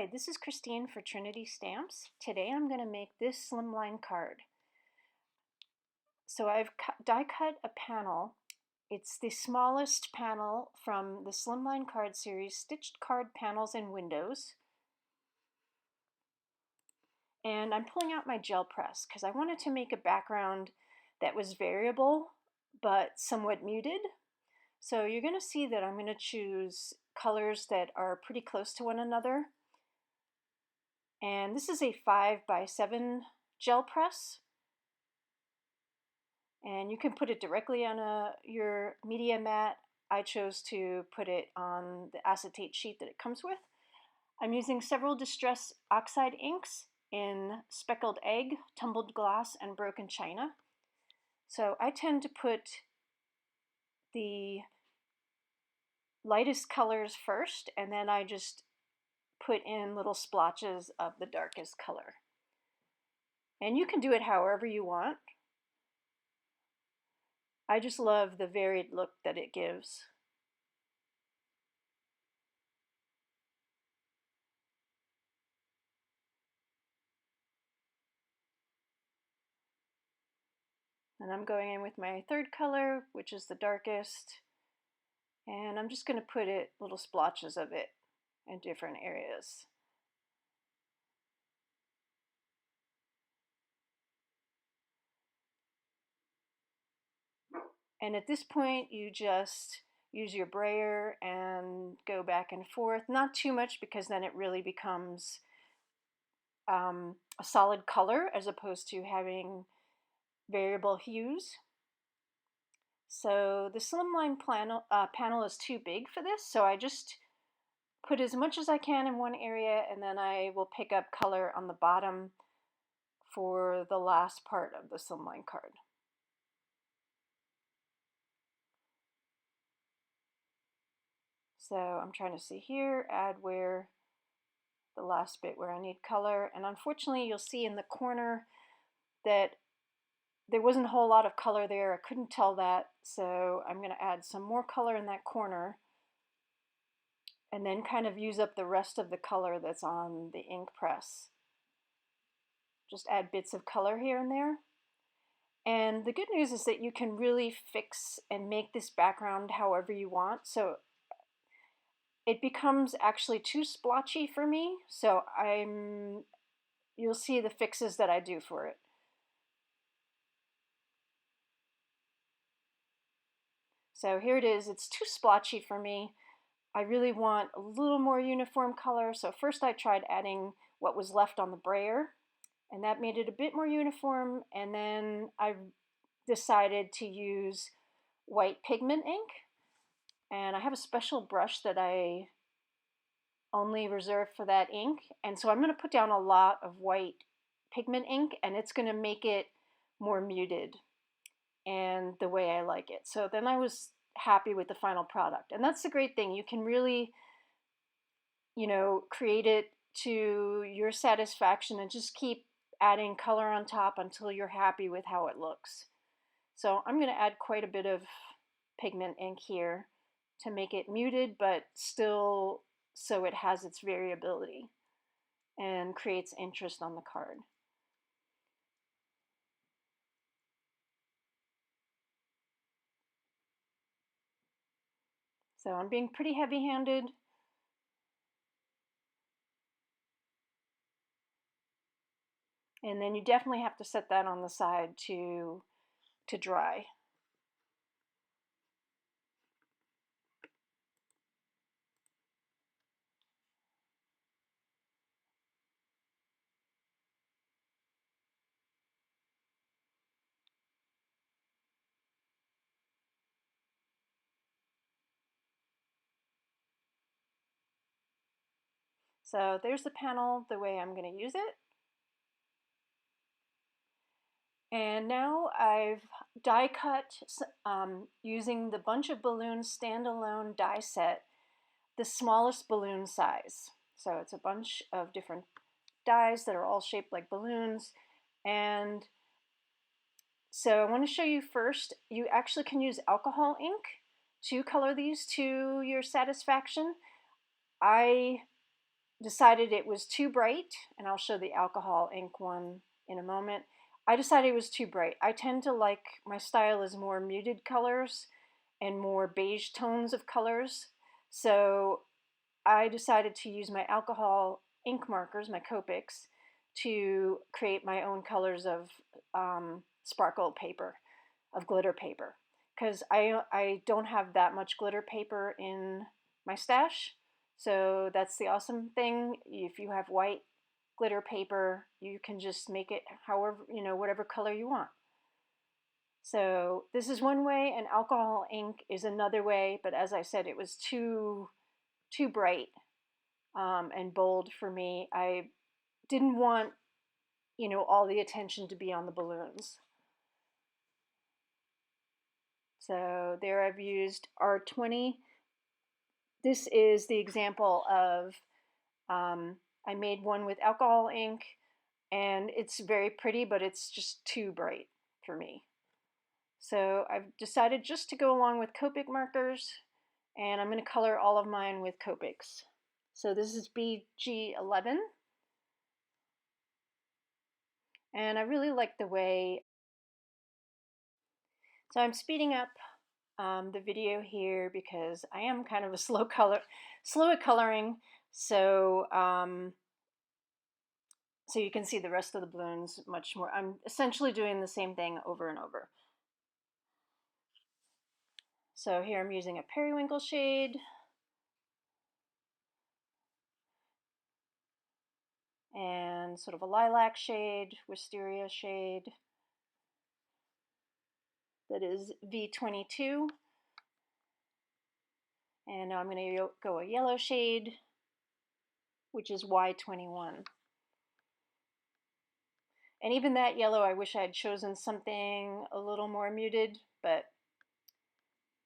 Hi, this is Christine for Trinity Stamps. Today I'm going to make this slimline card. So I've die cut a panel. It's the smallest panel from the Slimline card series, Stitched Card Panels and Windows. And I'm pulling out my gel press because I wanted to make a background that was variable but somewhat muted. So you're going to see that I'm going to choose colors that are pretty close to one another. And this is a 5x7 gel press. And you can put it directly on your media mat. I chose to put it on the acetate sheet that it comes with. I'm using several Distress Oxide inks in Speckled Egg, Tumbled Glass, and Broken China. So I tend to put the lightest colors first, and then I just put in little splotches of the darkest color. And you can do it however you want. I just love the varied look that it gives. And I'm going in with my third color, which is the darkest. And I'm just going to put it, little splotches of it in different areas. And at this point, you just use your brayer and go back and forth. Not too much, because then it really becomes a solid color as opposed to having variable hues. So the Slimline panel is too big for this, so I just put as much as I can in one area, and then I will pick up color on the bottom for the last part of the Slimline card. So I'm trying to see here, add where the last bit where I need color, and unfortunately you'll see in the corner that there wasn't a whole lot of color there. I couldn't tell that, so I'm going to add some more color in that corner and then kind of use up the rest of the color that's on the ink press. Just add bits of color here and there. And the good news is that you can really fix and make this background however you want. So it becomes actually too splotchy for me. So you'll see the fixes that I do for it. So here it is. It's too splotchy for me. I really want a little more uniform color. So first I tried adding what was left on the brayer, and that made it a bit more uniform. And then I decided to use white pigment ink. And I have a special brush that I only reserved for that ink. And so I'm going to put down a lot of white pigment ink, and it's going to make it more muted and the way I like it. So then I was happy with the final product. And that's the great thing. You can really, create it to your satisfaction and just keep adding color on top until you're happy with how it looks. So I'm going to add quite a bit of pigment ink here to make it muted, but still so it has its variability and creates interest on the card. So I'm being pretty heavy-handed. And then you definitely have to set that on the side to dry. So there's the panel the way I'm going to use it. And now I've die cut using the Bunch of Balloons standalone die set, the smallest balloon size. So it's a bunch of different dies that are all shaped like balloons. And so I want to show you first, you actually can use alcohol ink to color these to your satisfaction. I decided it was too bright, and I'll show the alcohol ink one in a moment. I decided it was too bright. I tend to like, my style is more muted colors and more beige tones of colors. So I decided to use my alcohol ink markers, my Copics, to create my own colors of sparkle paper, of glitter paper. Because I don't have that much glitter paper in my stash. So that's the awesome thing. If you have white glitter paper, you can just make it however, whatever color you want. So this is one way, and alcohol ink is another way, but as I said, it was too bright and bold for me. I didn't want, all the attention to be on the balloons. So there I've used R20. This is the example of, I made one with alcohol ink, and it's very pretty, but it's just too bright for me. So I've decided just to go along with Copic markers, and I'm going to color all of mine with Copics. So this is BG11, and I really like the way, so I'm speeding up the video here because I am kind of a slow at coloring, so so you can see the rest of the balloons much more. I'm essentially doing the same thing over and over. So here I'm using a periwinkle shade, and sort of a lilac shade, wisteria shade, that is V22. And now I'm going to go a yellow shade, which is Y21. And even that yellow, I wish I had chosen something a little more muted, but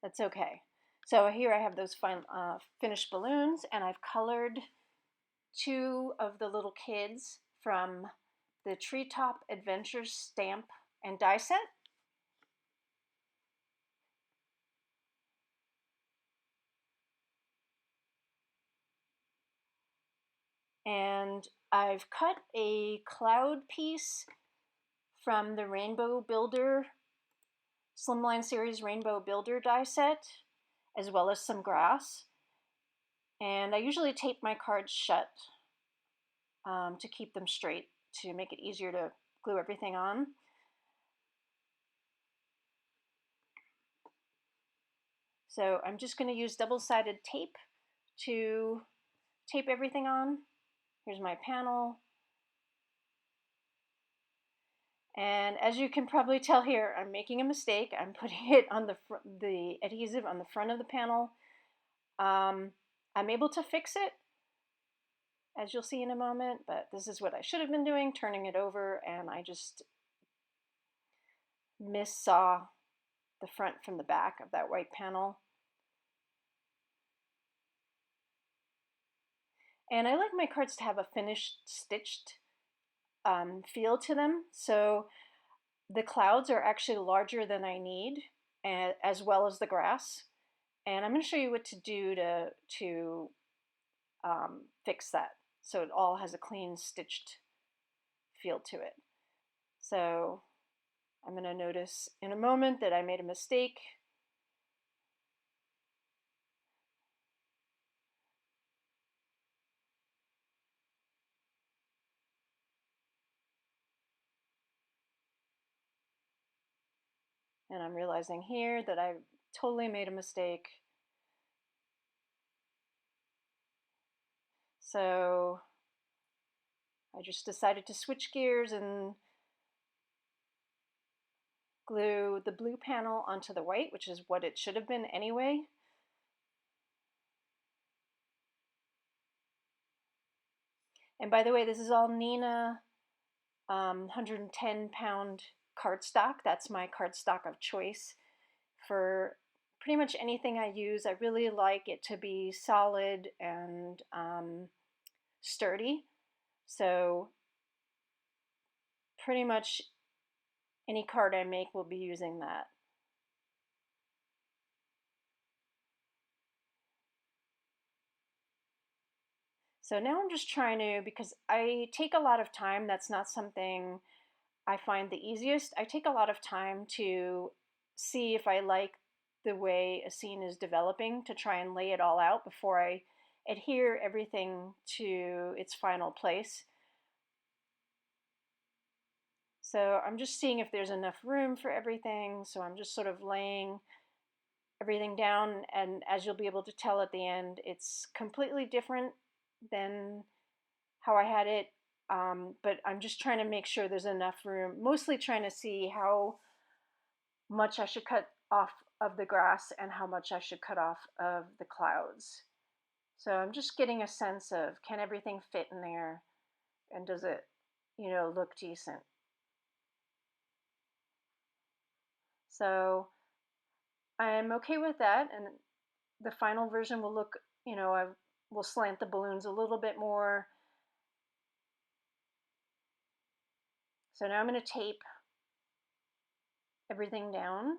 that's okay. So here I have those finished balloons, and I've colored two of the little kids from the Treetop Adventures stamp and die set. And I've cut a cloud piece from the Rainbow Builder, Slimline series Rainbow Builder die set, as well as some grass. And I usually tape my cards shut to keep them straight, to make it easier to glue everything on. So I'm just going to use double-sided tape to tape everything on. Here's my panel. And as you can probably tell here, I'm making a mistake. I'm putting it on the adhesive on the front of the panel. I'm able to fix it, as you'll see in a moment, but this is what I should have been doing, turning it over, and I just missaw the front from the back of that white panel. And I like my cards to have a finished, stitched feel to them. So the clouds are actually larger than I need, as well as the grass. And I'm going to show you what to do to fix that, so it all has a clean stitched feel to it. So I'm going to notice in a moment that I made a mistake. And I'm realizing here that I totally made a mistake. So I just decided to switch gears and glue the blue panel onto the white, which is what it should have been anyway. And by the way, this is all Nina 110-pound cardstock. That's my cardstock of choice for pretty much anything I use. I really like it to be solid and sturdy. So pretty much any card I make will be using that. So now I'm just trying to, because I take a lot of time, that's not something I find the easiest. I take a lot of time to see if I like the way a scene is developing, to try and lay it all out before I adhere everything to its final place. So I'm just seeing if there's enough room for everything. So I'm just sort of laying everything down, and as you'll be able to tell at the end, it's completely different than how I had it. But I'm just trying to make sure there's enough room, mostly trying to see how much I should cut off of the grass and how much I should cut off of the clouds. So I'm just getting a sense of, can everything fit in there, and does it, look decent? So I'm okay with that, and the final version will look, I will slant the balloons a little bit more. So now I'm going to tape everything down.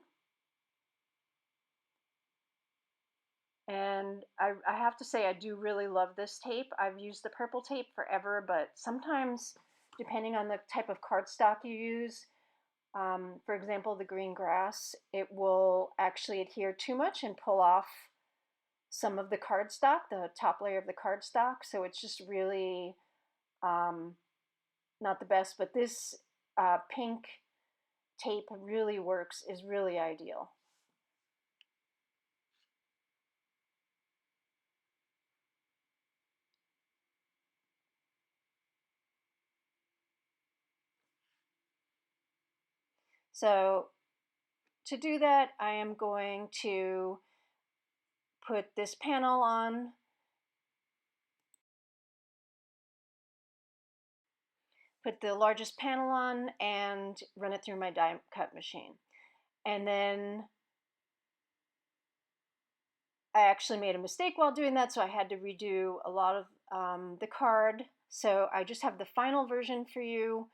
And I have to say, I do really love this tape. I've used the purple tape forever, but sometimes, depending on the type of cardstock you use, for example, the green grass, it will actually adhere too much and pull off some of the cardstock, the top layer of the cardstock. So it's just really not the best. But this pink tape really works, is really ideal. So to do that, I am going to put this panel on, put the largest panel on, and run it through my die cut machine. And then I actually made a mistake while doing that, so I had to redo a lot of the card. So I just have the final version for you,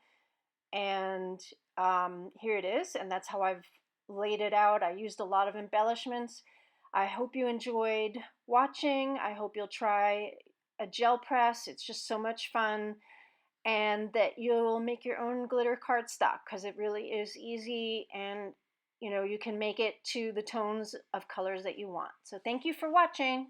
and here it is, and that's how I've laid it out. I used a lot of embellishments. I hope you enjoyed watching. I hope you'll try a gel press. It's just so much fun, and that you'll make your own glitter cardstock, because it really is easy, and you can make it to the tones of colors that you want. So thank you for watching.